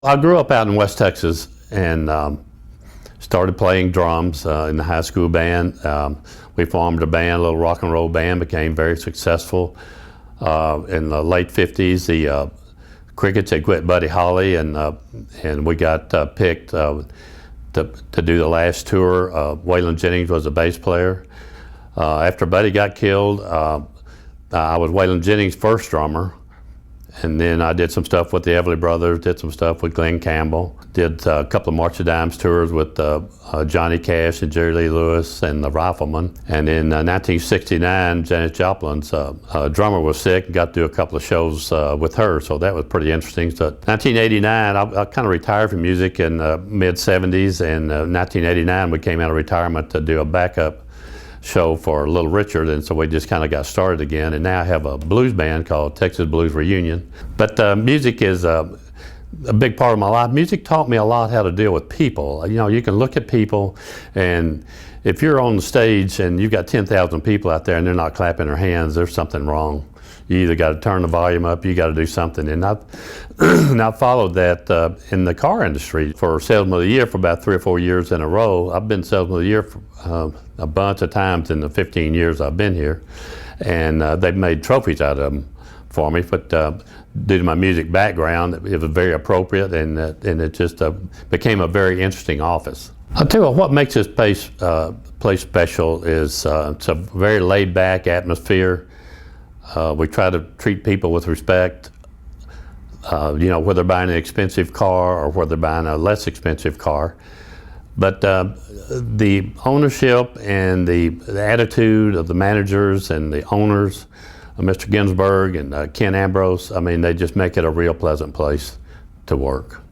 I grew up out in West Texas and started playing drums in the high school band. We formed a band, a little rock and roll band, became very successful. In the late 50s, the Crickets had quit Buddy Holly, and we got picked to do the last tour. Waylon Jennings was the bass player. After Buddy got killed, I was Waylon Jennings' first drummer. And then I did some stuff with the Everly Brothers, did some stuff with Glenn Campbell, did a couple of March of Dimes tours with Johnny Cash and Jerry Lee Lewis and the Riflemen. And in 1969, Janis Joplin's drummer was sick and got to do a couple of shows with her, so that was pretty interesting. So 1989, I kind of retired from music in the mid-70s, and 1989 we came out of retirement to do a backup show for Little Richard, and so we just kind of got started again, and now I have a blues band called Texas Blues Reunion. But music is a big part of my life. Music taught me a lot how to deal with people. You know, you can look at people, and if you're on the stage and you've got 10,000 people out there and they're not clapping their hands, there's something wrong. You either got to turn the volume up, you got to do something. And I've followed that in the car industry for Salesman of the Year for about 3 or 4 years in a row. I've been Salesman of the Year for a bunch of times in the 15 years I've been here. And they've made trophies out of them for me. But due to my music background, it was very appropriate, and it just became a very interesting office. I'll tell you what makes this place special is it's a very laid-back atmosphere. We try to treat people with respect, you know, whether they're buying an expensive car or whether they're buying a less expensive car. But the ownership and the attitude of the managers and the owners, Mr. Ginsberg and Ken Ambrose, I mean, they just make it a real pleasant place to work.